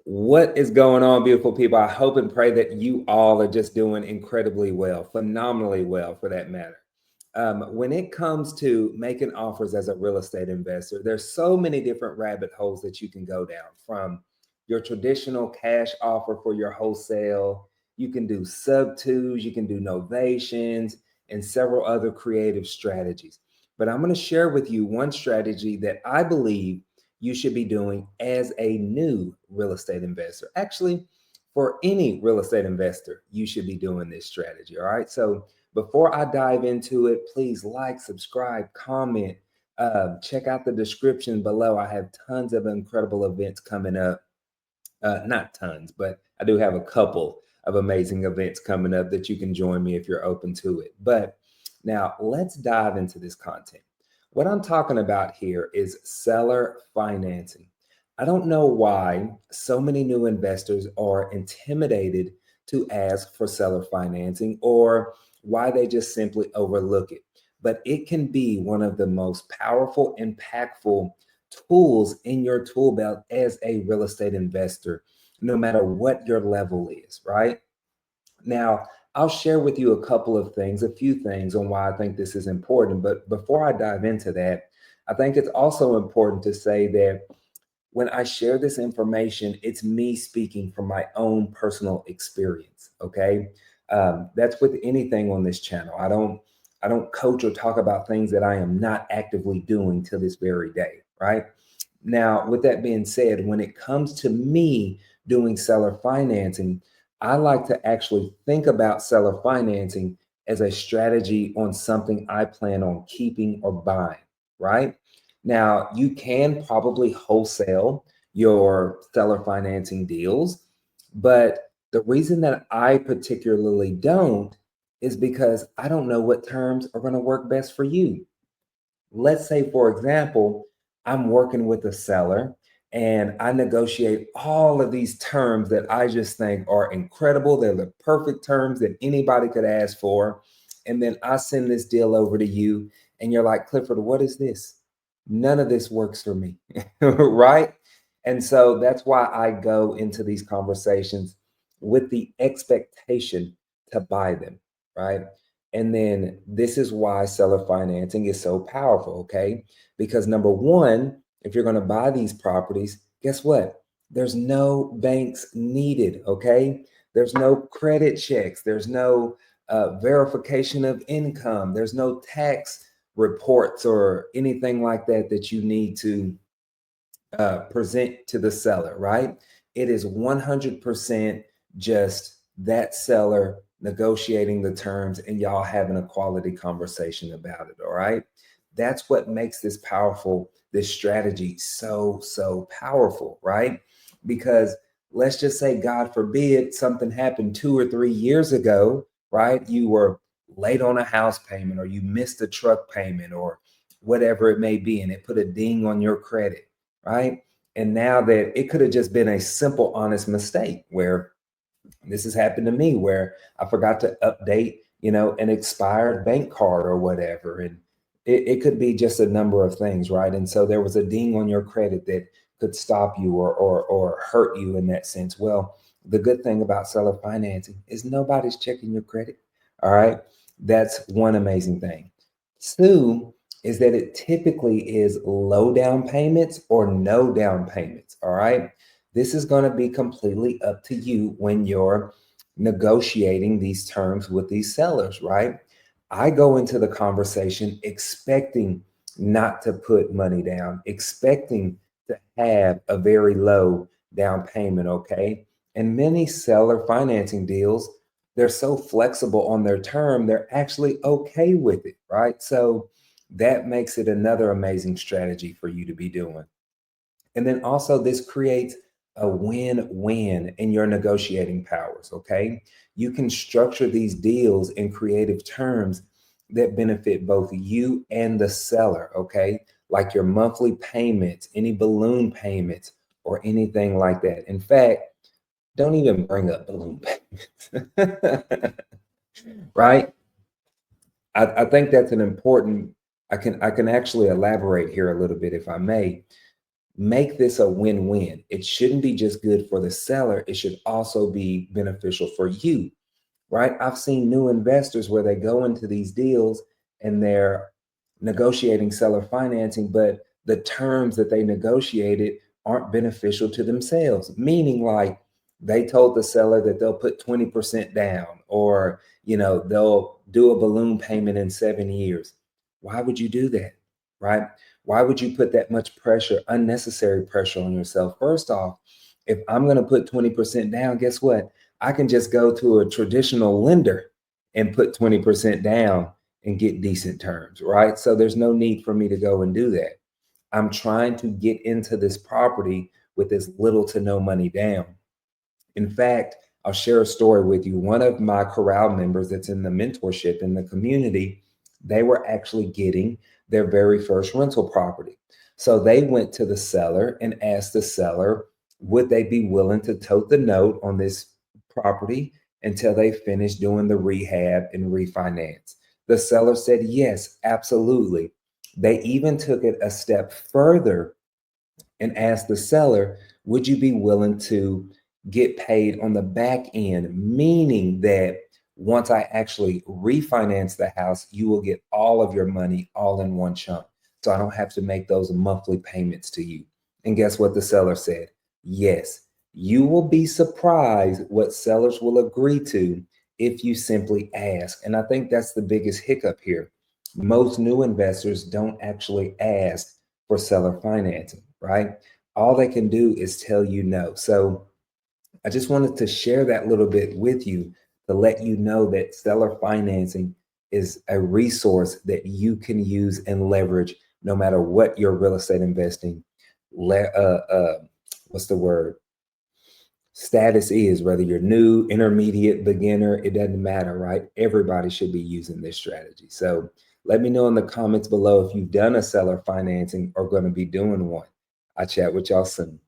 What is going on, beautiful people? I hope and pray that you all are just doing incredibly well, phenomenally well for that matter. When it comes to making offers as a real estate investor, there's so many different rabbit holes that you can go down from your traditional cash offer for your wholesale. You can do sub twos, you can do novations, and several other creative strategies. But I'm going to share with you one strategy that I believe you should be doing as a new real estate investor. Actually, for any real estate investor, you should be doing this strategy. All right. So before I dive into it, please like, subscribe, comment, check out the description below. I have tons of incredible events coming up. Not tons, but I do have a couple of amazing events coming up that you can join me if you're open to it. But now let's dive into this content. What I'm talking about here is seller financing. I don't know why so many new investors are intimidated to ask for seller financing or why they just simply overlook it. But it can be one of the most powerful, impactful tools in your tool belt as a real estate investor, no matter what your level is, right? Now, I'll share with you a couple of things, a few things on why I think this is important. But before I dive into that, I think it's also important to say that when I share this information, it's me speaking from my own personal experience. Okay, that's with anything on this channel. I don't coach or talk about things that I am not actively doing till this very day. Right now, with that being said, when it comes to me doing seller financing, I like to actually think about seller financing as a strategy on something I plan on keeping or buying. Right now, you can probably wholesale your seller financing deals, but the reason that I particularly don't is because I don't know what terms are going to work best for you. Let's say, for example, I'm working with a seller and I negotiate all of these terms that I just think are incredible. They're the perfect terms that anybody could ask for. And then I send this deal over to you, and you're like, Clifford, what is this? None of this works for me. Right. And so that's why I go into these conversations with the expectation to buy them. Right. And then this is why seller financing is so powerful, okay? Because number one, if you're going to buy these properties, guess what? There's no banks needed, okay? There's no credit checks. There's no verification of income. There's no tax reports or anything like that that you need to present to the seller, right? It is 100% just that seller negotiating the terms and y'all having a quality conversation about it. All right. That's what makes this powerful, this strategy so powerful, right? Because let's just say, God forbid, something happened 2 or 3 years ago, right? You were late on a house payment or you missed a truck payment or whatever it may be, and it put a ding on your credit, right? And now that it could have just been a simple, honest mistake where this has happened to me where I forgot to update, an expired bank card or whatever. And it could be just a number of things, right? And so there was a ding on your credit that could stop you or hurt you in that sense. Well, the good thing about seller financing is nobody's checking your credit. All right. That's one amazing thing. Two is that it typically is low down payments or no down payments. All right. This is going to be completely up to you when you're negotiating these terms with these sellers, right? I go into the conversation expecting not to put money down, expecting to have a very low down payment, okay? And many seller financing deals, they're so flexible on their term, they're actually okay with it, right? So that makes it another amazing strategy for you to be doing. And then also, this creates a win win in your negotiating powers. Okay. You can structure these deals in creative terms that benefit both you and the seller. Okay. Like your monthly payments, any balloon payments, or anything like that. In fact, don't even bring up balloon payments. Right. I think that's an important, I can actually elaborate here a little bit if I may. make this a win-win. It shouldn't be just good for the seller. It should also be beneficial for you, right? I've seen new investors where they go into these deals and they're negotiating seller financing, but the terms that they negotiated aren't beneficial to themselves, meaning like they told the seller that they'll put 20% down, or they'll do a balloon payment in 7 years. Why would you do that, right? Why would you put that much pressure, unnecessary pressure on yourself? First off, if I'm going to put 20% down, guess what? I can just go to a traditional lender and put 20% down and get decent terms, right? So there's no need for me to go and do that. I'm trying to get into this property with as little to no money down. In fact, I'll share a story with you. One of my corral members that's in the mentorship in the community, they were actually getting their very first rental property. So they went to the seller and asked the seller, would they be willing to tote the note on this property until they finished doing the rehab and refinance? The seller said, yes, absolutely. They even took it a step further and ask the seller, would you be willing to get paid on the back end? Meaning that once I actually refinance the house, you will get all of your money all in one chunk. So I don't have to make those monthly payments to you. And guess what the seller said? Yes, you will be surprised what sellers will agree to if you simply ask. And I think that's the biggest hiccup here. Most new investors don't actually ask for seller financing, right? All they can do is tell you no. So I just wanted to share that little bit with you to let you know that seller financing is a resource that you can use and leverage no matter what your real estate investing what's the word status is, whether you're new, intermediate, beginner, it doesn't matter, right? Everybody should be using this strategy. So let me know in the comments below if you've done a seller financing or going to be doing one. I'll chat with y'all soon.